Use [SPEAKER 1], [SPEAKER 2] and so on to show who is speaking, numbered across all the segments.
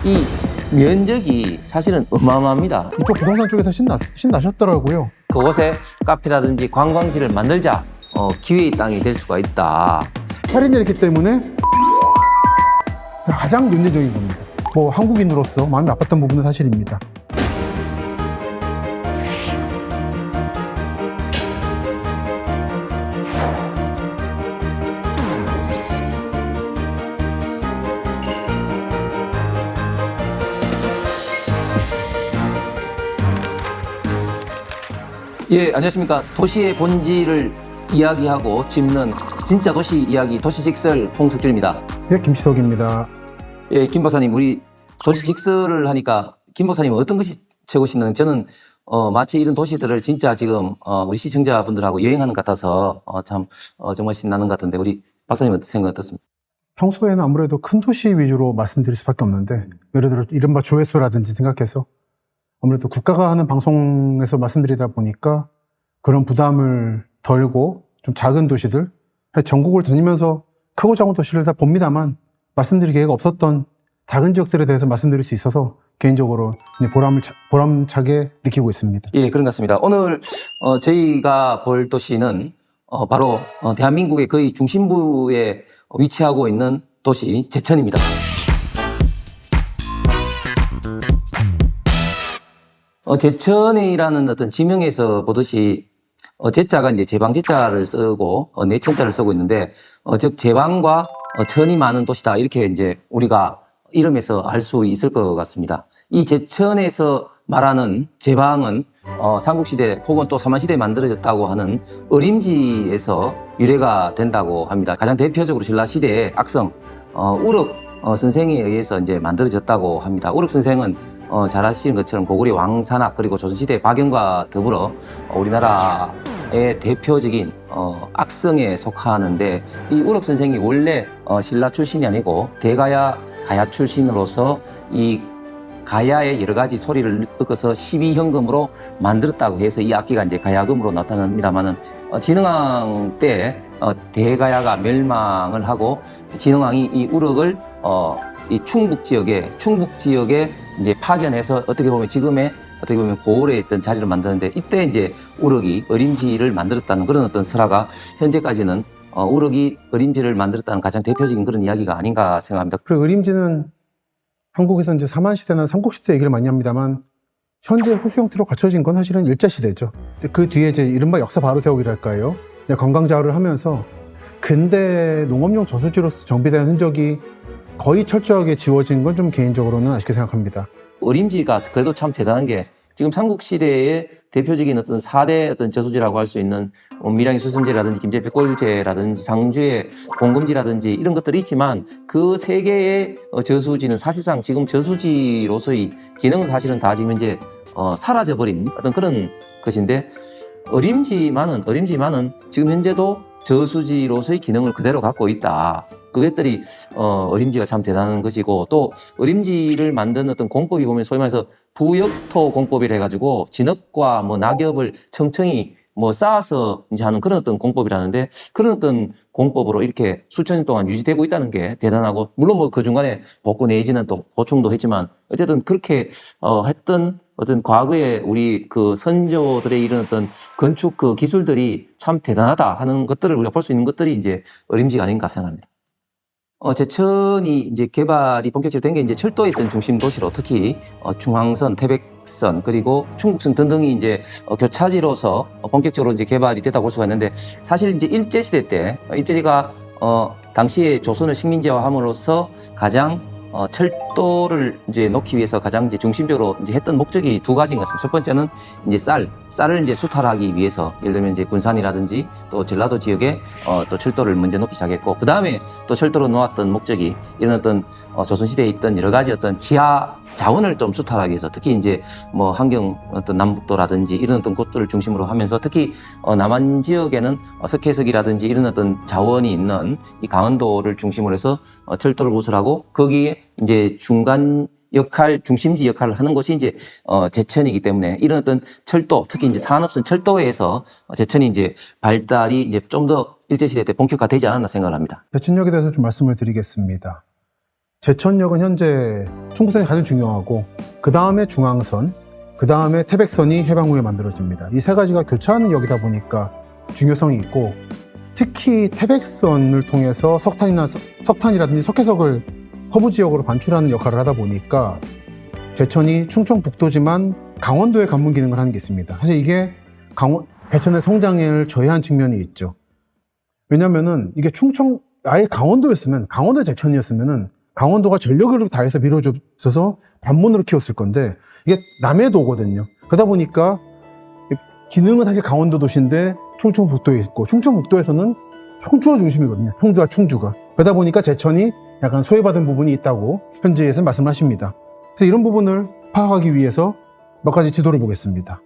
[SPEAKER 1] 이 면적이 사실은 어마어마합니다.
[SPEAKER 2] 이쪽 부동산 쪽에서 신나셨더라고요.
[SPEAKER 1] 그곳에 카페라든지 관광지를 만들자 기회의 땅이 될 수가 있다.
[SPEAKER 2] 할인이었기 때문에 가장 논리적인 겁니다. 뭐 한국인으로서 마음이 아팠던 부분은 사실입니다.
[SPEAKER 1] 예, 안녕하십니까. 도시의 본질을 이야기하고 짚는 진짜 도시 이야기 도시직설 홍석준입니다.
[SPEAKER 2] 예, 김시석입니다.
[SPEAKER 1] 예, 김 박사님, 우리 도시직설을 하니까 김 박사님은 어떤 것이 최고시는? 저는 마치 이런 도시들을 진짜 지금 우리 시청자분들하고 여행하는 것 같아서 참 정말 신나는 것 같은데 우리 박사님 생각 어떻습니까?
[SPEAKER 2] 평소에는 아무래도 큰 도시 위주로 말씀드릴 수밖에 없는데, 예를 들어 이른바 조회수라든지 생각해서 아무래도 국가가 하는 방송에서 말씀드리다 보니까 그런 부담을 덜고 좀 작은 도시들, 전국을 다니면서 크고 작은 도시를 다 봅니다만 말씀드릴 기회가 없었던 작은 지역들에 대해서 말씀드릴 수 있어서 개인적으로 보람차게 느끼고 있습니다.
[SPEAKER 1] 예, 그런 것 같습니다. 오늘 저희가 볼 도시는 바로 대한민국의 거의 중심부에 위치하고 있는 도시 제천입니다. 제천이라는 어떤 지명에서 보듯이 제자가 이제 제방제자를 쓰고 내천자를 쓰고 있는데 즉 제방과 천이 많은 도시다 이렇게 이제 우리가 이름에서 알 수 있을 것 같습니다. 이 제천에서 말하는 제방은 삼국시대 혹은 또 삼한시대에 만들어졌다고 하는 어림지에서 유래가 된다고 합니다. 가장 대표적으로 신라시대의 악성 우럭 선생에 의해서 이제 만들어졌다고 합니다. 우럭 선생은 잘 아시는 것처럼 고구려 왕산악 그리고 조선시대 박영과 더불어 우리나라의 대표적인 악성에 속하는데 이 우럭 선생이 원래 신라 출신이 아니고 대가야 가야 출신으로서 이 가야의 여러 가지 소리를 엮어서 12현금으로 만들었다고 해서 이 악기가 이제 가야금으로 나타납니다만은 진흥왕 때 대가야가 멸망을 하고 진흥왕이 이 우럭을 이 충북 지역에 이제 파견해서 어떻게 보면 지금의 어떻게 보면 고을에 있던 자리를 만드는데 이때 이제 우럭이 어림지를 만들었다는 그런 어떤 설화가 현재까지는 우럭이 어림지를 만들었다는 가장 대표적인 그런 이야기가 아닌가 생각합니다.
[SPEAKER 2] 그리고 어림지는 한국에서 이제 삼한시대나 삼국시대 얘기를 많이 합니다만 현재 호수 형태로 갖춰진 건 사실은 일제시대죠. 그 뒤에 이제 이른바 역사 바로 세우기랄까요? 관광자료를 하면서 근대 농업용 저수지로서 정비된 흔적이 거의 철저하게 지워진 건 좀 개인적으로는 아쉽게 생각합니다.
[SPEAKER 1] 어림지가 그래도 참 대단한 게 지금 삼국시대의 대표적인 어떤 4대 어떤 저수지라고 할 수 있는 밀양의 수선제라든지 김제 백골제라든지 상주의 공금지라든지 이런 것들이 있지만 그 세 개의 저수지는 사실상 지금 저수지로서의 기능은 사실은 다 지금 이제 사라져버린 어떤 그런 것인데 어림지만은 지금 현재도 저수지로서의 기능을 그대로 갖고 있다. 그것들이 어림지가 참 대단한 것이고 또 어림지를 만든 어떤 공법이 보면 소위 말해서 부역토 공법이라 해가지고 진흙과 뭐 낙엽을 청청이 뭐 쌓아서 이제 하는 그런 어떤 공법이라는데 그런 어떤 공법으로 이렇게 수천 년 동안 유지되고 있다는 게 대단하고 물론 뭐 그 중간에 복구 내지는 또 보충도 했지만 어쨌든 그렇게 했던 어떤 과거에 우리 그 선조들의 이런 어떤 건축 그 기술들이 참 대단하다 하는 것들을 우리가 볼 수 있는 것들이 이제 어림지가 아닌가 생각합니다. 제천이 이제 개발이 본격적으로 된 게 이제 철도에 있던 중심 도시로 특히 중앙선, 태백선 그리고 충북선 등등이 이제 교차지로서 본격적으로 이제 개발이 됐다고 볼 수가 있는데 사실 이제 일제시대 때 일제가 당시에 조선을 식민지화함으로써 가장 철도를 이제 놓기 위해서 가장 이제 중심적으로 이제 했던 목적이 두 가지인 것 같습니다. 첫 번째는 이제 쌀을 이제 수탈하기 위해서 예를 들면 이제 군산이라든지 또 전라도 지역에 또 철도를 먼저 놓기 시작했고 그 다음에 또 철도로 놓았던 목적이 이런 어떤 조선시대에 있던 여러 가지 어떤 지하 자원을 좀 수탈하기 위해서 특히 이제 뭐 환경 어떤 남북도라든지 이런 어떤 곳들을 중심으로 하면서 특히 남한 지역에는 석회석이라든지 이런 어떤 자원이 있는 이 강원도를 중심으로 해서 철도를 구설하고 거기에 이제 중간 역할, 중심지 역할을 하는 곳이 이제 제천이기 때문에 이런 어떤 철도, 특히 이제 산업선 철도에서 제천이 이제 발달이 이제 좀 더 일제시대 때 본격화되지 않았나 생각을 합니다.
[SPEAKER 2] 제천역에 대해서 좀 말씀을 드리겠습니다. 제천역은 현재 충북선이 가장 중요하고 그 다음에 중앙선, 그 다음에 태백선이 해방 후에 만들어집니다. 이 세 가지가 교차하는 역이다 보니까 중요성이 있고 특히 태백선을 통해서 석탄이라든지 석회석을 서부 지역으로 반출하는 역할을 하다 보니까 제천이 충청북도지만 강원도의 관문 기능을 하는 게 있습니다. 사실 이게 제천의 성장을 저해한 측면이 있죠. 왜냐면은 이게 아예 강원도 제천이었으면은 강원도가 전력을 다해서 밀어줘서 관문으로 키웠을 건데 이게 남해도거든요. 그러다 보니까 기능은 사실 강원도 도시인데 충청북도에 있고 충청북도에서는 청주가 중심이거든요. 충주가. 그러다 보니까 제천이 약간 소외받은 부분이 있다고 현지에서 말씀하십니다. 그래서 이런 부분을 파악하기 위해서 몇 가지 지도를 보겠습니다.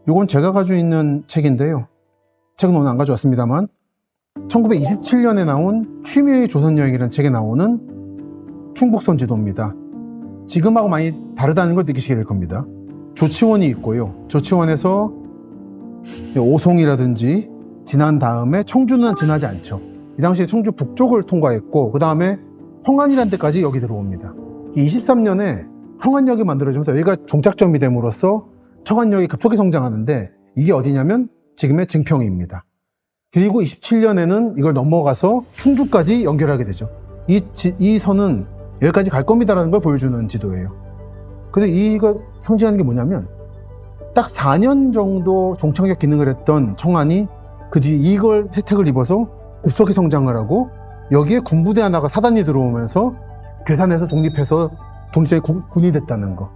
[SPEAKER 2] 이건 제가 가지고 있는 책인데요. 책은 오늘 안 가져왔습니다만 1927년에 나온 취미의 조선여행이라는 책에 나오는 충북선 지도입니다. 지금하고 많이 다르다는 걸 느끼시게 될 겁니다. 조치원이 있고요. 조치원에서 오송이라든지 지난 다음에 청주는 지나지 않죠. 이 당시에 청주 북쪽을 통과했고 그 다음에 평안이라는 데까지 여기 들어옵니다. 23년에 청안역이 만들어지면서 여기가 종착점이 됨으로써 청안역이 급속히 성장하는데 이게 어디냐면 지금의 증평입니다. 그리고 27년에는 이걸 넘어가서 충주까지 연결하게 되죠. 이 선은 여기까지 갈 겁니다라는 걸 보여주는 지도예요. 그래서 이거 상징하는 게 뭐냐면 딱 4년 정도 종착역 기능을 했던 청안이 그 뒤에 이걸 혜택을 입어서 급속히 성장을 하고 여기에 군부대 하나가 사단이 들어오면서 괴산에서 독립해서 독립전이 군이 됐다는 거.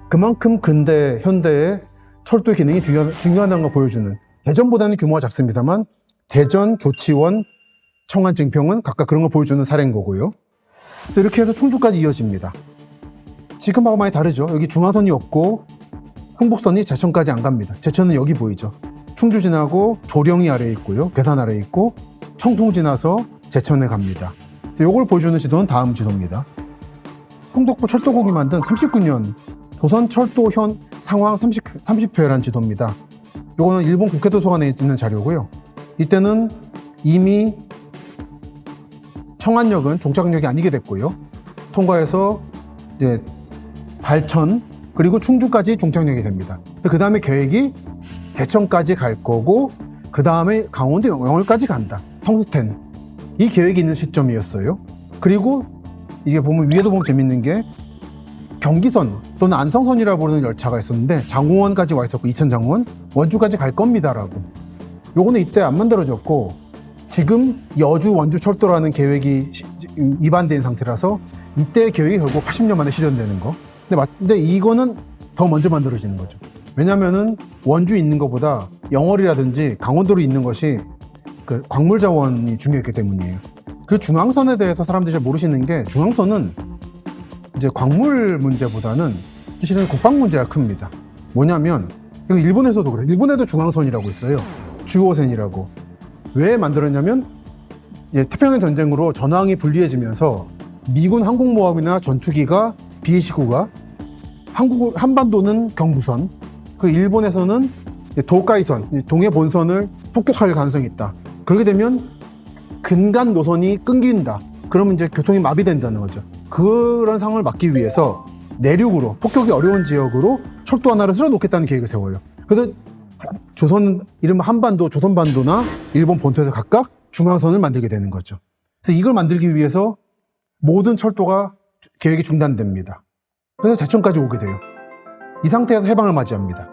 [SPEAKER 2] 그만큼 근대, 현대의 철도 기능이 중요하다는 걸 보여주는 대전보다는 규모가 작습니다만 대전, 조치원, 청안, 증평은 각각 그런 걸 보여주는 사례인 거고요. 이렇게 해서 충주까지 이어집니다. 지금하고 많이 다르죠. 여기 중화선이 없고 흥북선이 제천까지 안 갑니다. 제천은 여기 보이죠. 충주 지나고 조령이 아래에 있고요. 괴산 아래에 있고 청풍 지나서 제천에 갑니다. 이걸 보여주는 지도는 다음 지도입니다. 충북부 철도국이 만든 39년 조선철도 상황 30회라는 지도입니다. 이거는 일본 국회도서관에 있는 자료고요. 이때는 이미 청안역은 종착역이 아니게 됐고요. 통과해서 이제 발천 그리고 충주까지 종착역이 됩니다. 그 다음에 계획이 대천까지 갈 거고 그 다음에 강원도 영월까지 간다. 성수텐. 이 계획이 있는 시점이었어요. 그리고 이게 위에도 보면 재밌는 게 경기선 또는 안성선이라고 부르는 열차가 있었는데 장호원까지 와 있었고 이천 장호원 원주까지 갈 겁니다라고. 요거는 이때 안 만들어졌고 지금 여주 원주 철도라는 계획이 이반된 상태라서 이때 계획이 결국 80년 만에 실현되는 거. 근데 이거는 더 먼저 만들어지는 거죠. 왜냐면은 원주에 있는 것보다 영월이라든지 강원도로 있는 것이 그 광물 자원이 중요했기 때문이에요. 그 중앙선에 대해서 사람들이 잘 모르시는 게 중앙선은 이제 광물 문제보다는 사실은 국방 문제가 큽니다. 뭐냐면 이거 일본에서도 그래요. 일본에도 중앙선이라고 있어요. 주호선이라고. 왜 만들었냐면 이제 태평양 전쟁으로 전황이 불리해지면서 미군 항공모함이나 전투기가 비행시구가 한반도는 경부선, 그 일본에서는 도카이선, 동해 본선을 폭격할 가능성이 있다. 그렇게 되면 근간 노선이 끊긴다. 그러면 이제 교통이 마비된다는 거죠. 그런 상황을 막기 위해서 내륙으로 폭격이 어려운 지역으로 철도 하나를 쓸어놓겠다는 계획을 세워요. 그래서 이른바 한반도, 조선반도나 일본 본토에서 각각 중앙선을 만들게 되는 거죠. 그래서 이걸 만들기 위해서 모든 철도가 계획이 중단됩니다. 그래서 제천까지 오게 돼요. 이 상태에서 해방을 맞이합니다.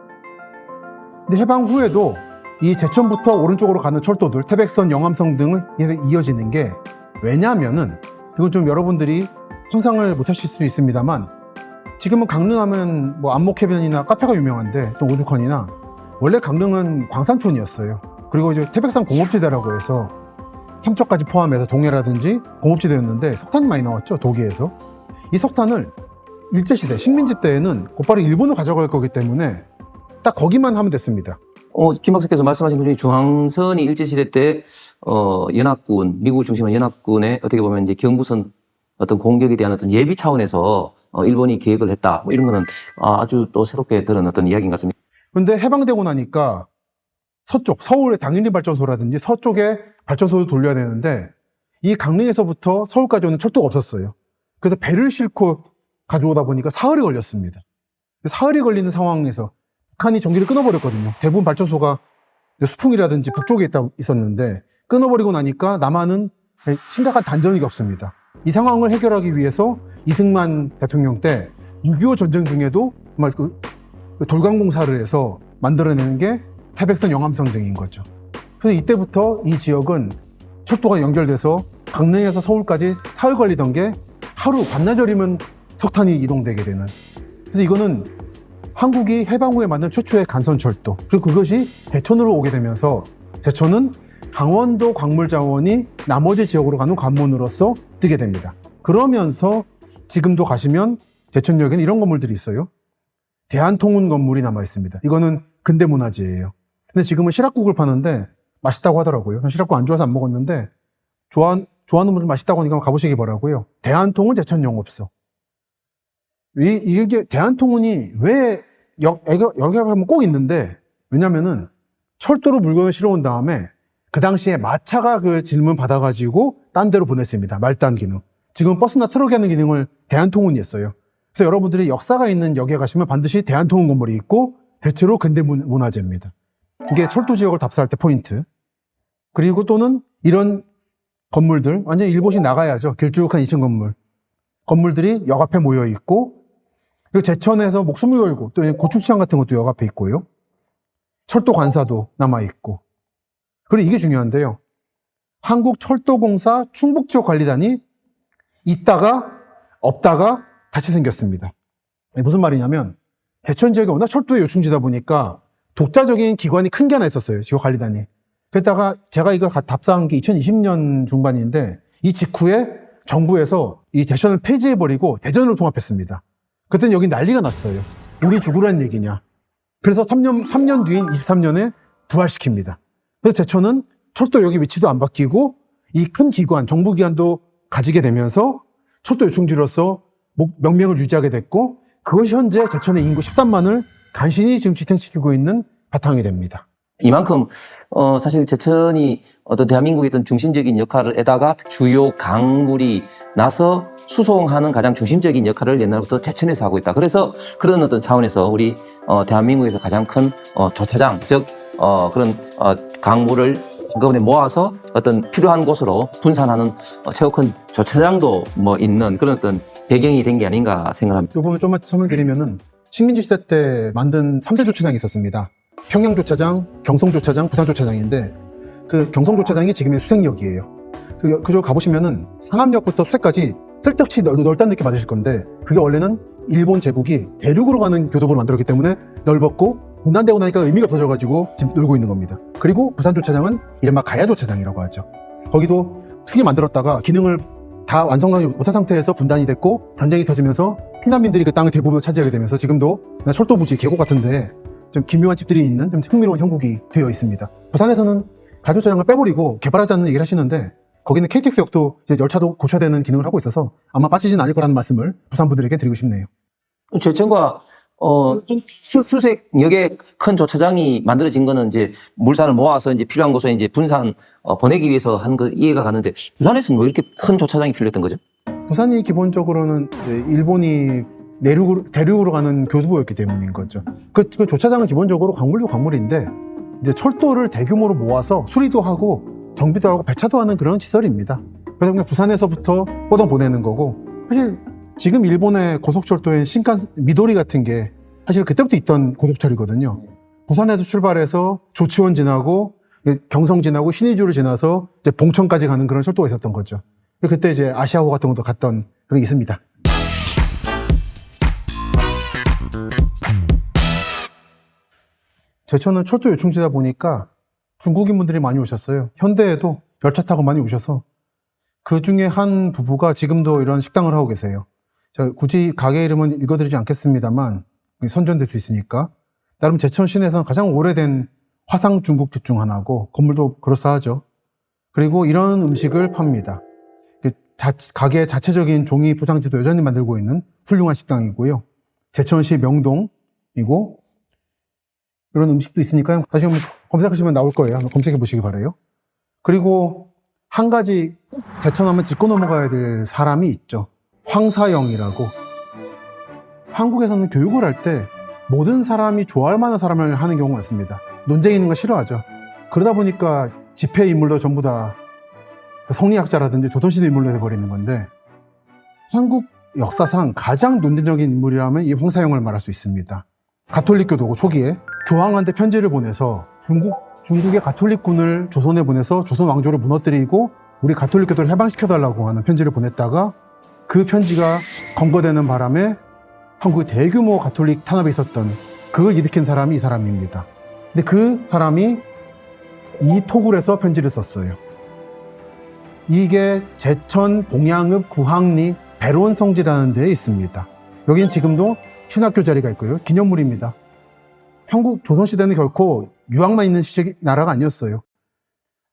[SPEAKER 2] 근데 해방 후에도 이 제천부터 오른쪽으로 가는 철도들, 태백선, 영암선 등을 이어지는 게 왜냐면은 이건 좀 여러분들이 상상을 못 하실 수 있습니다만 지금은 강릉하면 뭐 안목해변이나 카페가 유명한데 또 오죽헌이나 원래 강릉은 광산촌이었어요. 그리고 이제 태백산 공업지대라고 해서 삼척까지 포함해서 동해라든지 공업지대였는데 석탄이 많이 나왔죠. 도기에서. 이 석탄을 일제시대, 식민지 때에는 곧바로 일본으로 가져갈 거기 때문에 딱 거기만 하면 됐습니다.
[SPEAKER 1] 김 박사께서 말씀하신 것 중에 중앙선이 일제시대 때, 연합군, 미국을 중심한 연합군의 어떻게 보면 이제 경부선 어떤 공격에 대한 어떤 예비 차원에서 일본이 계획을 했다. 뭐 이런 거는 아주 또 새롭게 들은 어떤 이야기인 것 같습니다.
[SPEAKER 2] 근데 해방되고 나니까 서쪽, 서울의 당일리 발전소라든지 서쪽에 발전소를 돌려야 되는데 이 강릉에서부터 서울까지 오는 철도가 없었어요. 그래서 배를 싣고 가져오다 보니까 사흘이 걸렸습니다. 사흘이 걸리는 상황에서 북한이 전기를 끊어버렸거든요. 대부분 발전소가 수풍이라든지 북쪽에 있었는데 끊어버리고 나니까 남한은 심각한 단전이 겪습니다. 이 상황을 해결하기 위해서 이승만 대통령 때 6.25 전쟁 중에도 정말 그 돌강공사를 해서 만들어내는 게 태백선 영암선 등인 거죠. 그래서 이때부터 이 지역은 철도가 연결돼서 강릉에서 서울까지 사흘 걸리던 게 하루 반나절이면 석탄이 이동되게 되는. 그래서 이거는 한국이 해방 후에 만든 최초의 간선철도, 그리고 그것이 제천으로 오게 되면서 제천은 강원도 광물자원이 나머지 지역으로 가는 관문으로서 뜨게 됩니다. 그러면서 지금도 가시면 제천역에는 이런 건물들이 있어요. 대한통운 건물이 남아 있습니다. 이거는 근대문화재예요. 근데 지금은 시락국을 파는데 맛있다고 하더라고요. 전 시락국 안 좋아서 안 먹었는데 좋아하는 분들 맛있다고 하니까 가보시기 바라고요. 대한통운 제천 영업소. 이게 대한통운이 왜 여기 가면 꼭 있는데, 왜냐면은 철도로 물건을 실어온 다음에 그 당시에 마차가 그 질문 받아가지고 딴 데로 보냈습니다. 말단 기능. 지금 버스나 트럭이 하는 기능을 대한통운이 했어요. 그래서 여러분들이 역사가 있는 역에 가시면 반드시 대한통운 건물이 있고 대체로 근대문화재입니다. 이게 철도 지역을 답사할 때 포인트. 그리고 또는 이런 건물들, 완전 일본이 나가야죠. 길쭉한 2층 건물들이 역 앞에 모여 있고, 그리고 제천에서 목숨을 걸고 또 고충시장 같은 것도 역 앞에 있고요. 철도 관사도 남아 있고. 그리고 이게 중요한데요. 한국철도공사 충북지역관리단이 있다가 없다가 다시 생겼습니다. 무슨 말이냐면 제천 지역이 워낙 철도의 요충지다 보니까 독자적인 기관이 큰 게 하나 있었어요. 지역관리단이. 그랬다가 제가 이거 답사한 게 2020년 중반인데 이 직후에 정부에서 이 대천을 폐지해버리고 대전으로 통합했습니다. 그때는 여기 난리가 났어요. 우리 죽으라는 얘기냐. 그래서 3년 뒤인 23년에 부활시킵니다. 그래서 제천은 철도역의 위치도 안 바뀌고 이 큰 기관, 정부기관도 가지게 되면서 철도 요충지로서 명명을 유지하게 됐고, 그것이 현재 제천의 인구 13만을 간신히 지금 지탱시키고 있는 바탕이 됩니다.
[SPEAKER 1] 이만큼 사실 제천이 어떤 대한민국의 어떤 중심적인 역할에다가 주요 강물이 나서 수송하는 가장 중심적인 역할을 옛날부터 제천에서 하고 있다. 그래서 그런 어떤 차원에서 우리 대한민국에서 가장 큰 조차장, 즉 그런 강물을 한꺼번에 모아서 어떤 필요한 곳으로 분산하는 최고 큰 조차장도 뭐 있는 그런 어떤 배경이 된 게 아닌가 생각합니다.
[SPEAKER 2] 이 부분 좀만 설명드리면은 식민지 시대 때 만든 3대 조차장이 있었습니다. 평양조차장, 경성조차장, 부산조차장인데 그 경성조차장이 지금의 수색역이에요. 그저 가보시면은 상암역부터 수색까지 쓸데없이 넓다는 느낌 받으실 건데, 그게 원래는 일본 제국이 대륙으로 가는 교도보를 만들었기 때문에 넓었고 분단되고 나니까 의미가 없어져가지고 지금 놀고 있는 겁니다. 그리고 부산조차장은 이른바 가야조차장이라고 하죠. 거기도 크게 만들었다가 기능을 다 완성하지 못한 상태에서 분단이 됐고 전쟁이 터지면서 피난민들이 그 땅을 대부분 차지하게 되면서 지금도 철도 부지, 계곡 같은데 좀 기묘한 집들이 있는 좀 흥미로운 형국이 되어 있습니다. 부산에서는 가조차장을 빼버리고 개발하자는 얘기를 하시는데, 거기는 KTX역도 이제 열차도 고쳐야 되는 기능을 하고 있어서 아마 빠지진 않을 거라는 말씀을 부산 분들에게 드리고 싶네요.
[SPEAKER 1] 제천과 수색역에 큰 조차장이 만들어진 거는 이제 물산을 모아서 이제 필요한 곳에 이제 분산 보내기 위해서 한 거 이해가 가는데, 부산에서는 왜 이렇게 큰 조차장이 필요했던 거죠?
[SPEAKER 2] 부산이 기본적으로는 이제 일본이 대륙으로 가는 교두보였기 때문인 거죠. 그 조차장은 기본적으로 광물도 광물인데 이제 철도를 대규모로 모아서 수리도 하고 정비도 하고 배차도 하는 그런 시설입니다. 그래서 그냥 부산에서부터 뻗어 보내는 거고, 사실 지금 일본의 고속철도엔 미도리 같은 게 사실 그때부터 있던 고속철이거든요. 부산에서 출발해서 조치원 지나고 경성 지나고 신의주를 지나서 이제 봉천까지 가는 그런 철도가 있었던 거죠. 그때 이제 아시아호 같은 것도 갔던 그런 게 있습니다. 제천은 철도 요충지다 보니까 중국인 분들이 많이 오셨어요. 현대에도 열차 타고 많이 오셔서 그 중에 한 부부가 지금도 이런 식당을 하고 계세요. 제가 굳이 가게 이름은 읽어드리지 않겠습니다만 선전될 수 있으니까, 나름 제천 시내에서는 가장 오래된 화상 중국집 중 하나고 건물도 그럴싸하죠. 그리고 이런 음식을 팝니다. 가게 자체적인 종이 포장지도 여전히 만들고 있는 훌륭한 식당이고요. 제천시 명동이고 이런 음식도 있으니까 다시 한번 검색하시면 나올 거예요. 한번 검색해 보시기 바라요. 그리고 한 가지 꼭 제천하면 짚고 넘어가야 될 사람이 있죠. 황사영이라고. 한국에서는 교육을 할 때 모든 사람이 좋아할 만한 사람을 하는 경우가 많습니다. 논쟁이 있는 거 싫어하죠. 그러다 보니까 집회 인물도 전부 다 성리학자라든지 조선시대 인물로 해버리는 건데, 한국 역사상 가장 논쟁적인 인물이라면 이 황사영을 말할 수 있습니다. 가톨릭교도고 초기에 교황한테 편지를 보내서 중국의 가톨릭군을 조선에 보내서 조선 왕조를 무너뜨리고 우리 가톨릭교도를 해방시켜달라고 하는 편지를 보냈다가, 그 편지가 검거되는 바람에 한국에 대규모 가톨릭 탄압이 있었던, 그걸 일으킨 사람이 이 사람입니다. 근데 그 사람이 이 토굴에서 편지를 썼어요. 이게 제천 봉양읍 구항리 배론성지라는 데에 있습니다. 여기는 지금도 신학교 자리가 있고요. 기념물입니다. 한국 조선시대는 결코 유학만 있는 나라가 아니었어요.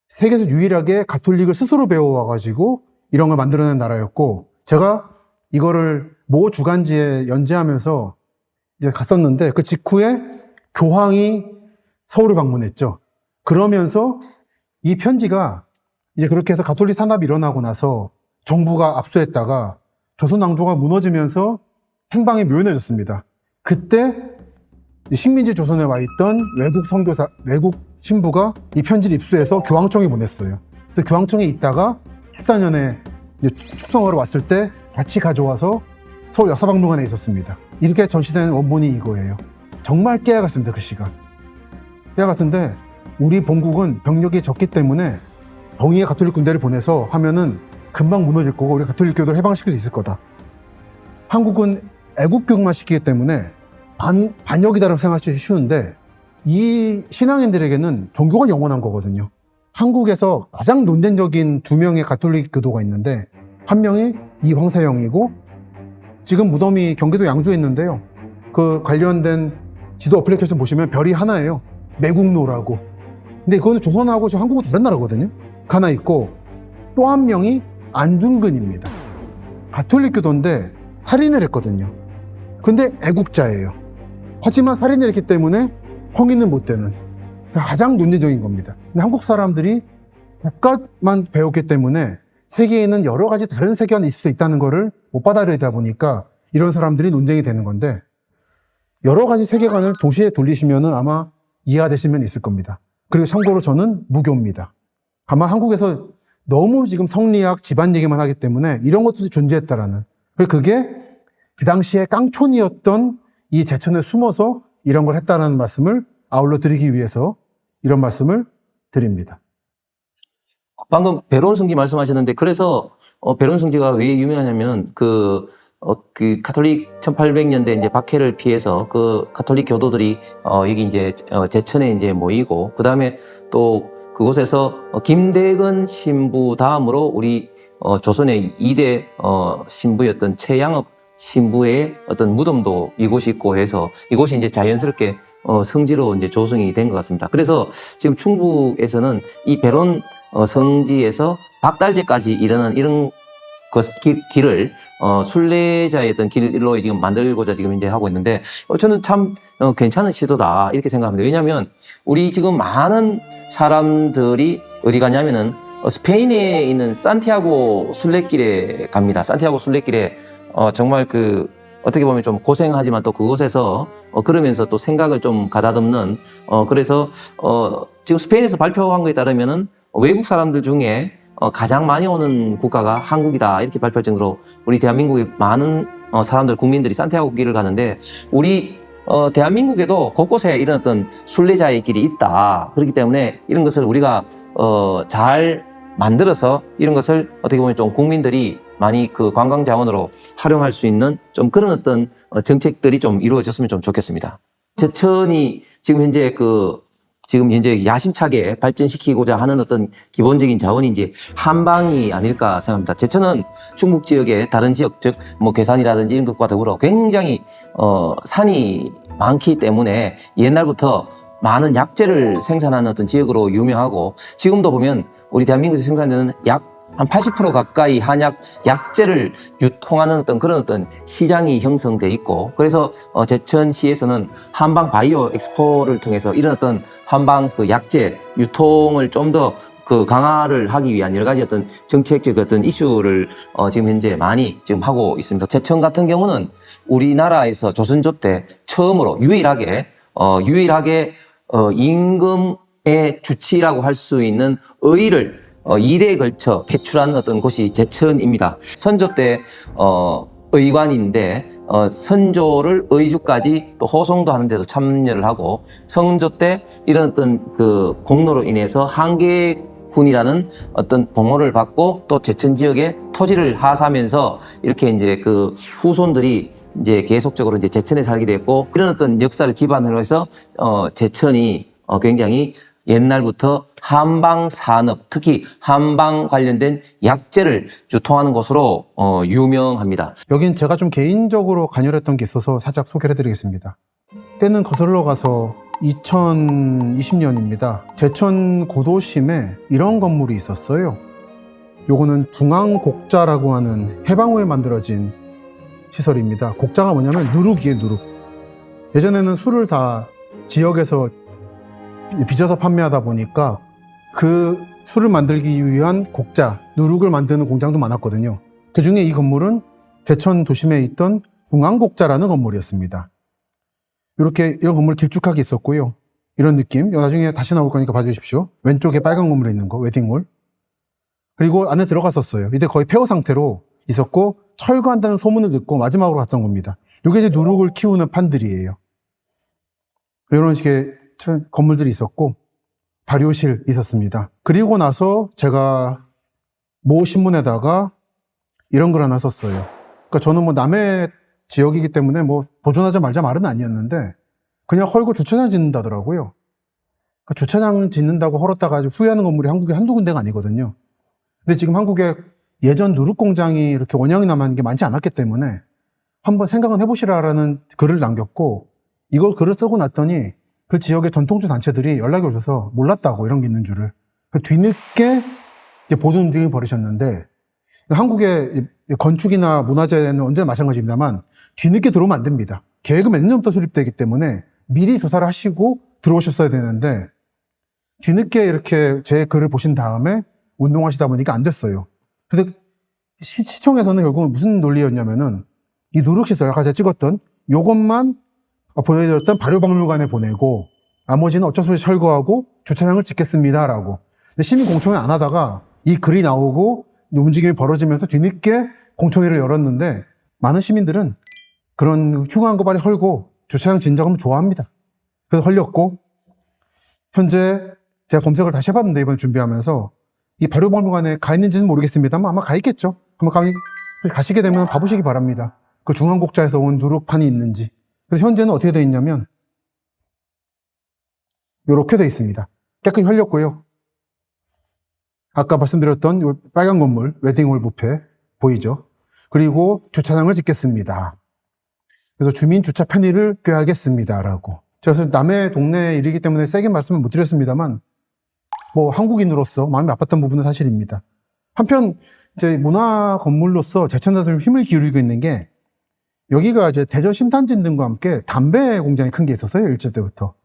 [SPEAKER 2] 세계에서 유일하게 가톨릭을 스스로 배워와가지고 이런 걸 만들어낸 나라였고, 제가 이거를 모 주간지에 연재하면서 이제 갔었는데, 그 직후에 교황이 서울을 방문했죠. 그러면서 이 편지가 이제 그렇게 해서 가톨릭 산업이 일어나고 나서 정부가 압수했다가 조선 왕조가 무너지면서 행방이 묘연해졌습니다. 그때 식민지 조선에 와 있던 외국 선교사, 외국 신부가 이 편지를 입수해서 교황청에 보냈어요. 그래서 교황청에 있다가 14년에 축성하러 왔을 때 같이 가져와서 서울 역사박물관에 있었습니다. 이렇게 전시된 원본이 이거예요. 정말 깨알같습니다, 글씨가. 깨알같은데, 우리 본국은 병력이 적기 때문에 정의의 가톨릭 군대를 보내서 하면은 금방 무너질 거고 우리 가톨릭 교도를 해방시킬 수 있을 거다. 한국은 애국교육만 시키기 때문에 반역이다라고 생각하기 쉬운데, 이 신앙인들에게는 종교가 영원한 거거든요. 한국에서 가장 논쟁적인 2명의 가톨릭 교도가 있는데, 한 명이 이 황사영이고, 지금 무덤이 경기도 양주에 있는데요. 그 관련된 지도 어플리케이션 보시면 별이 하나예요. 매국노라고. 근데 그거는 조선하고 한국은 다른 나라거든요. 하나 있고, 또 한 명이 안중근입니다. 가톨릭 교도인데 살인을 했거든요. 근데 애국자예요. 하지만 살인을 했기 때문에 성인은 못 되는, 가장 논리적인 겁니다. 근데 한국 사람들이 국가만 배웠기 때문에 세계에는 여러 가지 다른 세계관이 있을 수 있다는 거를 못 받아들이다 보니까 이런 사람들이 논쟁이 되는 건데, 여러 가지 세계관을 동시에 돌리시면은 아마 이해가 되실 면이 있을 겁니다. 그리고 참고로 저는 무교입니다. 아마 한국에서 너무 지금 성리학 집안 얘기만 하기 때문에 이런 것도 존재했다라는, 그리고 그게 그 당시에 깡촌이었던 이 제천에 숨어서 이런 걸 했다는 말씀을 아울러 드리기 위해서 이런 말씀을 드립니다.
[SPEAKER 1] 방금 배론성지 말씀하셨는데, 그래서 배론성지가 왜 유명하냐면 그 가톨릭 1800년대 이제 박해를 피해서 그 가톨릭 교도들이 여기 이제 제천에 이제 모이고, 그 다음에 또 그곳에서 김대근 신부 다음으로 우리 조선의 2대 신부였던 최양업 신부의 어떤 무덤도 이곳이 있고 해서 이곳이 이제 자연스럽게 성지로 이제 조성이 된 것 같습니다. 그래서 지금 충북에서는 이 배론 성지에서 박달제까지 이르는 이런 길을 순례자의 어떤 길로 지금 만들고자 지금 이제 하고 있는데, 저는 참 괜찮은 시도다 이렇게 생각합니다. 왜냐하면 우리 지금 많은 사람들이 어디 가냐면은 스페인에 있는 산티아고 순례길에 갑니다. 산티아고 순례길에 정말 어떻게 보면 좀 고생하지만 또 그곳에서 그러면서 또 생각을 좀 가다듬는, 그래서 지금 스페인에서 발표한 거에 따르면은 외국 사람들 중에 가장 많이 오는 국가가 한국이다 이렇게 발표할 정도로 우리 대한민국의 많은 사람들, 국민들이 산티아고 길을 가는데, 우리 대한민국에도 곳곳에 이런 어떤 순례자의 길이 있다. 그렇기 때문에 이런 것을 우리가 잘 만들어서 이런 것을 어떻게 보면 좀 국민들이 많이 그 관광 자원으로 활용할 수 있는 좀 그런 어떤 정책들이 좀 이루어졌으면 좀 좋겠습니다. 제천이 지금 현재 야심차게 발전시키고자 하는 어떤 기본적인 자원이 이제 한방이 아닐까 생각합니다. 제천은 충북 지역의 다른 지역, 즉 뭐 괴산이라든지 이런 것과 더불어 굉장히 산이 많기 때문에 옛날부터 많은 약재를 생산하는 어떤 지역으로 유명하고, 지금도 보면 우리 대한민국에서 생산되는 약 한 80% 가까이 한약 약재를 유통하는 어떤 그런 어떤 시장이 형성돼 있고, 그래서 제천시에서는 한방 바이오 엑스포를 통해서 이런 어떤 한방 그 약재 유통을 좀 더 그 강화를 하기 위한 여러 가지 어떤 정책적 어떤 이슈를 지금 현재 많이 지금 하고 있습니다. 제천 같은 경우는 우리나라에서 조선조 때 처음으로 유일하게 임금의 주치라고 할 수 있는 의를 2대에 걸쳐 배출한 어떤 곳이 제천입니다. 선조 때 의관인데 선조를 의주까지 또 호송도 하는 데도 참여를 하고, 성조 때 이런 어떤 그 공로로 인해서 한계군이라는 어떤 봉호를 받고 또 제천 지역에 토지를 하사하면서 이렇게 이제 그 후손들이 이제 계속적으로 이제 제천에 살게 됐고, 그런 어떤 역사를 기반으로 해서 제천이 굉장히 옛날부터 한방 산업, 특히 한방 관련된 약재를 유통하는 곳으로 유명합니다.
[SPEAKER 2] 여긴 제가 좀 개인적으로 관여했던 게 있어서 살짝 소개를 해드리겠습니다. 때는 거슬러 가서 2020년입니다. 제천 고도심에 이런 건물이 있었어요. 요거는 중앙곡자라고 하는 해방 후에 만들어진 시설입니다. 곡자가 뭐냐면 누룩이에요, 누룩. 예전에는 술을 다 지역에서 빚어서 판매하다 보니까 그 술을 만들기 위한 곡자, 누룩을 만드는 공장도 많았거든요. 그 중에 이 건물은 제천 도심에 있던 중앙곡자라는 건물이었습니다. 이렇게 이런 건물 길쭉하게 있었고요. 이런 느낌. 나중에 다시 나올 거니까 봐주십시오. 왼쪽에 빨간 건물에 있는 거, 웨딩홀. 그리고 안에 들어갔었어요. 이때 거의 폐허 상태로 있었고 철거한다는 소문을 듣고 마지막으로 갔던 겁니다. 이게 이제 누룩을 키우는 판들이에요. 이런 식의 건물들이 있었고 발효실 있었습니다. 그리고 나서 제가 모 신문에다가 이런 걸 하나 썼어요. 그러니까 저는 뭐 남의 지역이기 때문에 뭐 보존하자 말자 말은 아니었는데 그냥 헐고 주차장 짓는다더라고요. 그러니까 주차장 짓는다고 헐었다가 후회하는 건물이 한국에 한두 군데가 아니거든요. 근데 지금 한국에 예전 누룩 공장이 이렇게 원형이 남은 게 많지 않았기 때문에 한번 생각은 해보시라라는 글을 남겼고, 이걸 글을 쓰고 났더니 그 지역의 전통주 단체들이 연락이 오셔서 몰랐다고, 이런 게 있는 줄을. 뒤늦게 이제 보도 움직임이 벌이셨는데, 한국의 건축이나 문화재는 언제나 마찬가지입니다만 뒤늦게 들어오면 안 됩니다. 계획은 몇 년부터 수립되기 때문에 미리 조사를 하시고 들어오셨어야 되는데 뒤늦게 이렇게 제 글을 보신 다음에 운동하시다 보니까 안 됐어요. 그래서 시청에서는 결국은 무슨 논리였냐면은 이 누룩시설, 아까 제가 찍었던 요것만 보내드렸던 발효박물관에 보내고 나머지는 어쩔 수 없이 철거하고 주차장을 짓겠습니다라고. 근데 시민 공청회 안 하다가 이 글이 나오고 움직임이 벌어지면서 뒤늦게 공청회를 열었는데 많은 시민들은 그런 흉한 거 빨리 헐고 주차장 진작하면 좋아합니다. 그래서 헐렸고, 현재 제가 검색을 다시 해봤는데 이번 준비하면서 이 발효박물관에 가 있는지는 모르겠습니다만 아마 가 있겠죠. 한번 가시게 되면 봐보시기 바랍니다. 그 중앙곡자에서 온 누룩판이 있는지. 그래서 현재는 어떻게 되어 있냐면 이렇게 되어 있습니다. 깨끗이 헐렸고요. 아까 말씀드렸던 이 빨간 건물, 웨딩홀 뷔페 보이죠? 그리고 주차장을 짓겠습니다. 그래서 주민 주차 편의를 꾀하겠습니다라고. 제가 남의 동네 일이기 때문에 세게 말씀을 못 드렸습니다만 뭐 한국인으로서 마음이 아팠던 부분은 사실입니다. 한편 이제 문화 건물로서 제천에서 힘을 기울이고 있는 게, 여기가 이제 대전 신탄진 등과 함께 담배 공장이 큰 게 있었어요. 일제 때부터.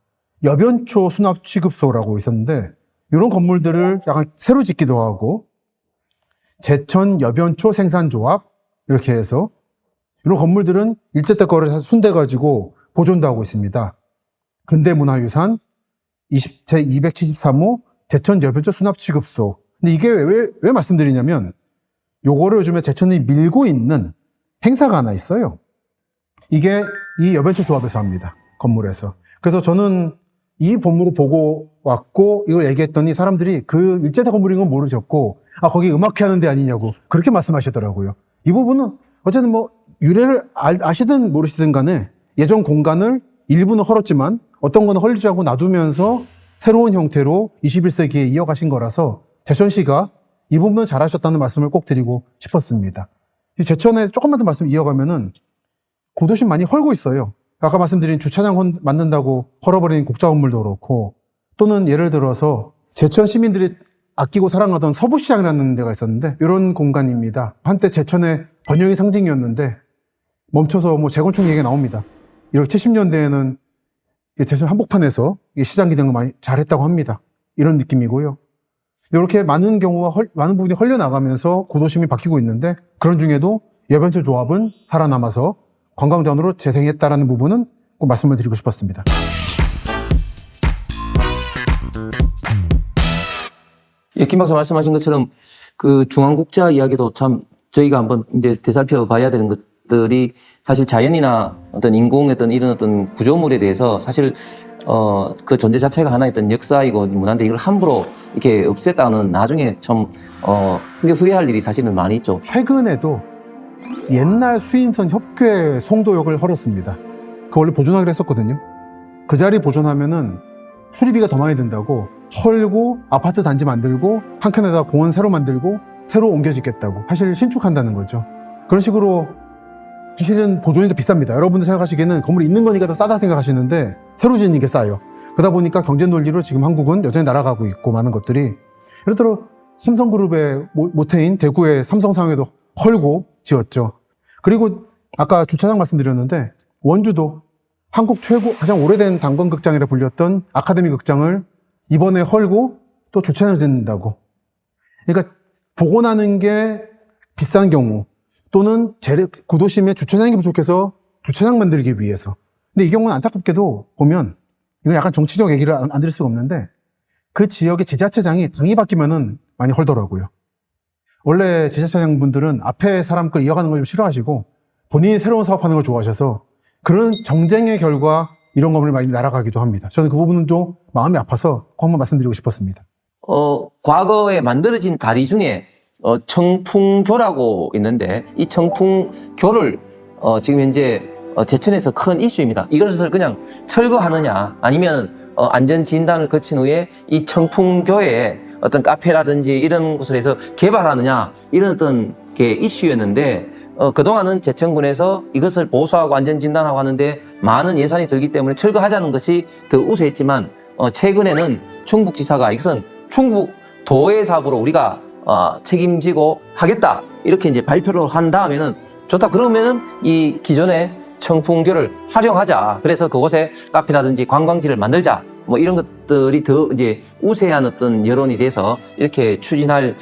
[SPEAKER 2] 여변초 수납 취급소라고 있었는데 이런 건물들을 약간 새로 짓기도 하고, 제천 여변초 생산조합 이렇게 해서 이런 건물들은 일제 때 거를 순대가지고 보존도 하고 있습니다. 근대문화유산 제273호 제천 여변초 수납 취급소. 근데 이게 왜 말씀드리냐면 요거를 요즘에 제천이 밀고 있는 행사가 하나 있어요. 이게 이 여변초 조합에서 합니다. 건물에서. 그래서 저는 이 본물을 보고 왔고 이걸 얘기했더니 사람들이 그 일제대 건물인 건 모르셨고 거기 음악회 하는 데 아니냐고 그렇게 말씀하시더라고요. 이 부분은 어쨌든 뭐 유래를 아시든 모르시든 간에 예전 공간을 일부는 헐었지만 어떤 거는 헐리지 않고 놔두면서 새로운 형태로 21세기에 이어가신 거라서 제천시가 이 부분은 잘하셨다는 말씀을 꼭 드리고 싶었습니다. 제천에 조금만 더 말씀 이어가면은 고도심 많이 헐고 있어요. 아까 말씀드린 주차장 만든다고 헐어버린 곡자 건물도 그렇고, 또는 예를 들어서 제천 시민들이 아끼고 사랑하던 서부시장이라는 데가 있었는데 이런 공간입니다. 한때 제천의 번영의 상징이었는데 멈춰서 뭐 재건축 얘기가 나옵니다. 이렇게 70년대에는 제천 한복판에서 시장 기능을 많이 잘했다고 합니다. 이런 느낌이고요. 이렇게 많은 경우가 많은 부분이 헐려나가면서 구도심이 바뀌고 있는데 그런 중에도 여변초 조합은 살아남아서 관광전으로 재생했다라는 부분은 꼭 말씀을 드리고 싶었습니다.
[SPEAKER 1] 예, 김 박사 말씀하신 것처럼 그 중앙국자 이야기도 참 저희가 한번 이제 되살펴 봐야 되는 것들이 사실 자연이나 어떤 인공의 어떤 이런 어떤 구조물에 대해서 사실 그 존재 자체가 하나의 어떤 역사이고 문화인데 이걸 함부로 이렇게 없앴다는 나중에 좀 크게 후회할 일이 사실은 많이 있죠.
[SPEAKER 2] 최근에도 옛날 수인선 협궤 송도역을 헐었습니다. 그거 원래 보존하기로 했었거든요. 그 자리 보존하면은 수리비가 더 많이 든다고 헐고 아파트 단지 만들고 한켠에다 공원 새로 만들고 새로 옮겨 짓겠다고 사실 신축한다는 거죠. 그런 식으로 사실은 보존이 더 비쌉니다. 여러분들 생각하시기에는 건물이 있는 거니까 더 싸다 생각하시는데 새로 짓는 게 싸요. 그러다 보니까 경제 논리로 지금 한국은 여전히 날아가고 있고 많은 것들이 예를 들어 삼성그룹의 모태인 대구의 삼성상회도 헐고 지었죠. 그리고 아까 주차장 말씀드렸는데 원주도 한국 최고 가장 오래된 단권극장이라 불렸던 아카데미 극장을 이번에 헐고 또 주차장을 짓는다고. 그러니까 복원하는 게 비싼 경우 또는 구도심에 주차장이 부족해서 주차장 만들기 위해서. 근데 이 경우는 안타깝게도 보면 이건 약간 정치적 얘기를 안 드릴 수가 없는데 그 지역의 지자체장이 당이 바뀌면은 많이 헐더라고요. 원래 지자체장 분들은 앞에 사람 걸 이어가는 걸 좀 싫어하시고 본인이 새로운 사업하는 걸 좋아하셔서 그런 정쟁의 결과 이런 건물이 많이 날아가기도 합니다. 저는 그 부분은 좀 마음이 아파서 꼭 한번 말씀드리고 싶었습니다.
[SPEAKER 1] 과거에 만들어진 다리 중에 청풍교라고 있는데 이 청풍교를 지금 현재 제천에서 큰 이슈입니다. 이것을 그냥 철거하느냐 아니면 안전진단을 거친 후에 이 청풍교에 어떤 카페라든지 이런 곳을 해서 개발하느냐 이런 어떤 게 이슈였는데 그동안은 제천군에서 이것을 보수하고 안전진단하고 하는데 많은 예산이 들기 때문에 철거하자는 것이 더 우세했지만 최근에는 충북지사가 이것은 충북도의 사업으로 우리가 책임지고 하겠다 이렇게 이제 발표를 한 다음에는 좋다 그러면은 이 기존의 청풍교를 활용하자. 그래서 그곳에 카페라든지 관광지를 만들자. 뭐 이런 것들이 더 이제 우세한 어떤 여론이 돼서 이렇게 추진할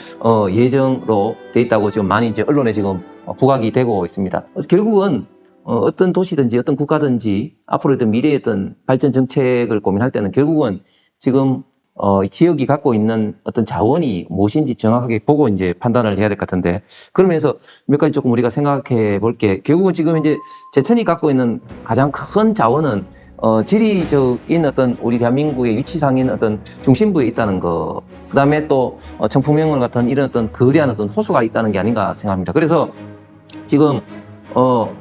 [SPEAKER 1] 예정으로 돼 있다고 지금 많이 이제 언론에 지금 부각이 되고 있습니다. 그래서 결국은 어떤 도시든지 어떤 국가든지 앞으로 어떤 미래의 어떤 발전 정책을 고민할 때는 결국은 지금 지역이 갖고 있는 어떤 자원이 무엇인지 정확하게 보고 이제 판단을 해야 될 것 같은데 그러면서 몇 가지 조금 우리가 생각해 볼 게 결국은 지금 이제 제천이 갖고 있는 가장 큰 자원은 지리적인 어떤 우리 대한민국의 위치상인 어떤 중심부에 있다는 거, 그 다음에 또 청풍명을 같은 이런 어떤 거대한 어떤 호수가 있다는 게 아닌가 생각합니다. 그래서 지금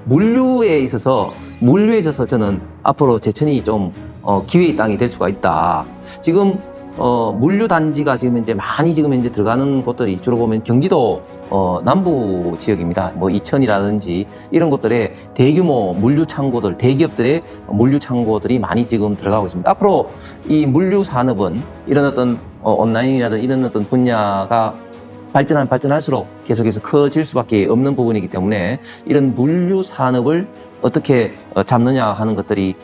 [SPEAKER 1] 물류에 있어서 저는 앞으로 제천이 좀 기회의 땅이 될 수가 있다. 지금 물류 단지가 지금 이제 많이 지금 이제 들어가는 곳들이 주로 보면 경기도 남부 지역입니다. 뭐 이천이라든지 이런 곳들에 대규모 물류 창고들, 대기업들의 물류 창고들이 많이 지금 들어가고 있습니다. 앞으로 이 물류 산업은 이런 어떤 온라인이라든지 이런 어떤 분야가 발전할수록 계속해서 커질 수밖에 없는 부분이기 때문에 이런 물류 산업을 어떻게 잡느냐 하는 것들이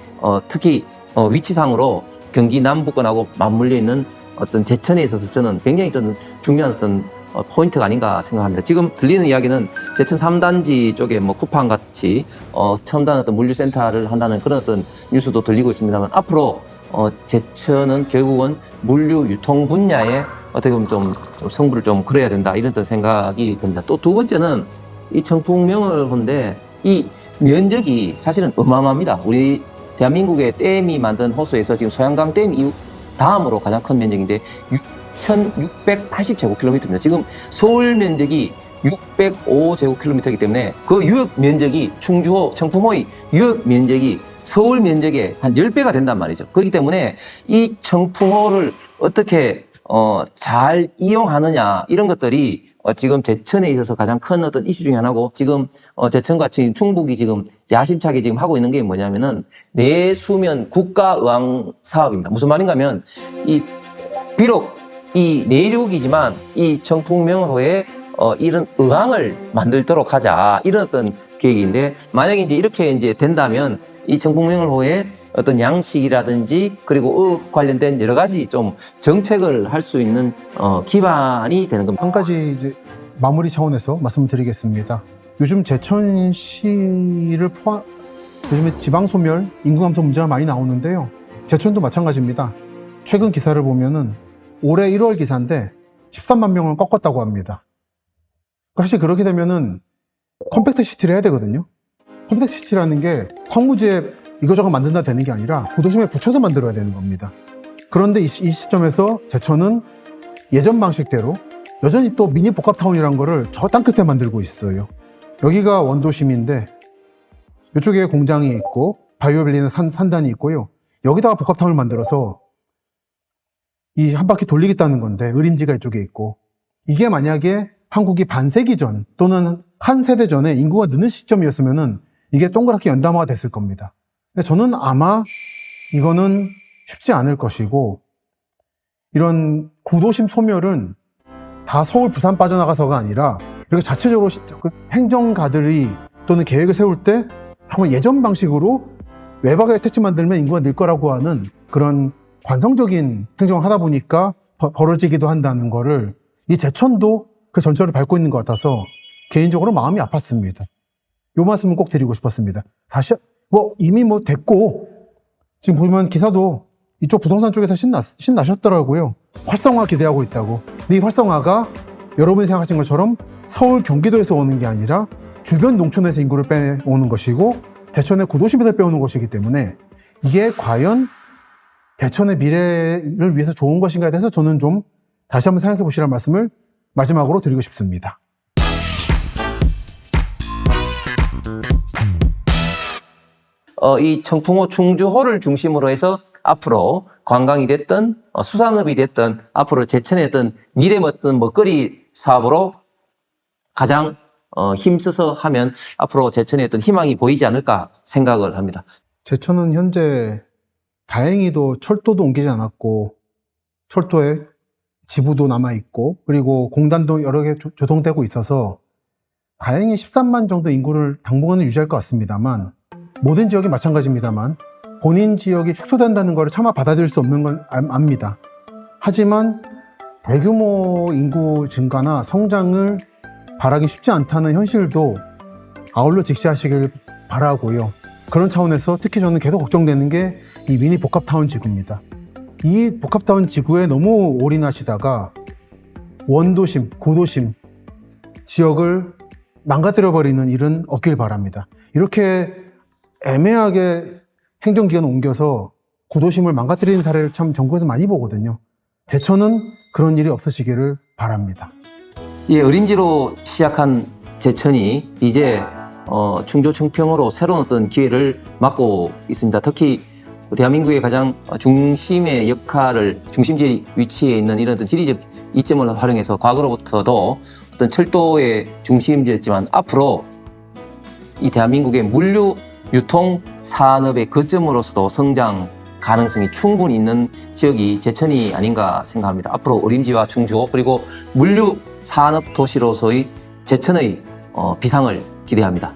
[SPEAKER 1] 특히 위치상으로 경기 남부권하고 맞물려 있는 어떤 제천에 있어서 저는 굉장히 저는 중요한 어떤 포인트가 아닌가 생각합니다. 지금 들리는 이야기는 제천 3단지 쪽에 뭐 쿠팡 같이 첨단 어떤 물류센터를 한다는 그런 어떤 뉴스도 들리고 있습니다만 앞으로 제천은 결국은 물류 유통 분야에 어떻게 보면 좀 성부를 좀 그려야 된다 이런 어떤 생각이 듭니다. 또 두 번째는 이 청풍명을 본데 이 면적이 사실은 어마어마합니다. 우리 대한민국의 댐이 만든 호수에서 지금 소양강 댐 이후 다음으로 가장 큰 면적인데 6,680제곱킬로미터입니다. 지금 서울 면적이 605제곱킬로미터이기 때문에 그 유역 면적이 충주호, 청풍호의 유역 면적이 서울 면적의 한 10배가 된단 말이죠. 그렇기 때문에 이 청풍호를 어떻게 잘 이용하느냐 이런 것들이 지금 제천에 있어서 가장 큰 어떤 이슈 중에 하나고 지금 제천과 지금 충북이 지금 야심차게 지금 하고 있는 게 뭐냐면은 내수면 국가의왕 사업입니다. 무슨 말인가 하면 비록 이 내륙이지만 이 청풍명호에 이런 의왕을 만들도록 하자 이런 어떤 계획인데 만약에 이제 이렇게 이제 된다면 이 청풍명호에 어떤 양식이라든지 그리고 의업 관련된 여러 가지 좀 정책을 할 수 있는 기반이 되는 겁니다.
[SPEAKER 2] 한 가지 이제 마무리 차원에서 말씀드리겠습니다. 요즘 제천시를 포함, 요즘에 지방소멸, 인구 감소 문제가 많이 나오는데요. 제천도 마찬가지입니다. 최근 기사를 보면은 올해 1월 기사인데 13만 명을 꺾었다고 합니다. 사실 그렇게 되면은 컴팩트 시티를 해야 되거든요. 컴팩트 시티라는 게 황무지에 이거저거 만든다 되는 게 아니라 구도심에 붙여도 만들어야 되는 겁니다. 그런데 이 시점에서 제천은 예전 방식대로 여전히 또 미니 복합타운이라는 거를 저 땅끝에 만들고 있어요. 여기가 원도심인데 이쪽에 공장이 있고 바이오밸리는 산단이 있고요. 여기다가 복합타운을 만들어서 이 한 바퀴 돌리겠다는 건데 의림지가 이쪽에 있고, 이게 만약에 한국이 반세기 전 또는 한 세대 전에 인구가 느는 시점이었으면은 이게 동그랗게 연담화가 됐을 겁니다. 근데 저는 아마 이거는 쉽지 않을 것이고, 이런 구도심 소멸은 다 서울, 부산 빠져나가서가 아니라 이렇게 자체적으로 행정가들이 또는 계획을 세울 때 정말 예전 방식으로 외박에 택지 만들면 인구가 늘 거라고 하는 그런 관성적인 행정을 하다 보니까 벌어지기도 한다는 거를 이 제천도 그 전철을 밟고 있는 것 같아서 개인적으로 마음이 아팠습니다. 요 말씀은 꼭 드리고 싶었습니다. 사실 이미 됐고, 지금 보면 기사도 이쪽 부동산 쪽에서 신나셨더라고요. 활성화 기대하고 있다고. 근데 이 활성화가 여러분이 생각하신 것처럼 서울, 경기도에서 오는 게 아니라 주변 농촌에서 인구를 빼오는 것이고 대천의 구도심에서 빼오는 것이기 때문에 이게 과연 대천의 미래를 위해서 좋은 것인가에 대해서 저는 좀 다시 한번 생각해 보시라는 말씀을 마지막으로 드리고 싶습니다.
[SPEAKER 1] 이 청풍호 충주호를 중심으로 해서 앞으로 관광이 됐든 수산업이 됐든 앞으로 제천의 어떤 미래 먹거리 사업으로 가장 힘써서 하면 앞으로 제천에 어떤 희망이 보이지 않을까 생각을 합니다.
[SPEAKER 2] 제천은 현재 다행히도 철도도 옮기지 않았고 철도에 지부도 남아있고 그리고 공단도 여러 개 조성되고 있어서 다행히 13만 정도 인구를 당분간은 유지할 것 같습니다만, 모든 지역이 마찬가지입니다만 본인 지역이 축소된다는 걸 차마 받아들일 수 없는 건 압니다. 하지만 대규모 인구 증가나 성장을 바라기 쉽지 않다는 현실도 아울러 직시하시길 바라고요. 그런 차원에서 특히 저는 계속 걱정되는 게 이 미니 복합타운 지구입니다. 이 복합타운 지구에 너무 올인하시다가 원도심, 구도심 지역을 망가뜨려버리는 일은 없길 바랍니다. 이렇게 애매하게 행정기관을 옮겨서 구도심을 망가뜨리는 사례를 참 전국에서 많이 보거든요. 제천은 그런 일이 없으시기를 바랍니다.
[SPEAKER 1] 예, 의림지로 시작한 제천이 이제 충주 청평으로 새로운 어떤 기회를 맞고 있습니다. 특히 대한민국의 가장 중심의 역할을, 중심지 위치에 있는 이런 어떤 지리적 이점을 활용해서 과거로부터도 어떤 철도의 중심지였지만 앞으로 이 대한민국의 물류 유통 산업의 거점으로서도 성장 가능성이 충분히 있는 지역이 제천이 아닌가 생각합니다. 앞으로 의림지와 충주 그리고 물류 산업 도시로서의 제천의 비상을 기대합니다.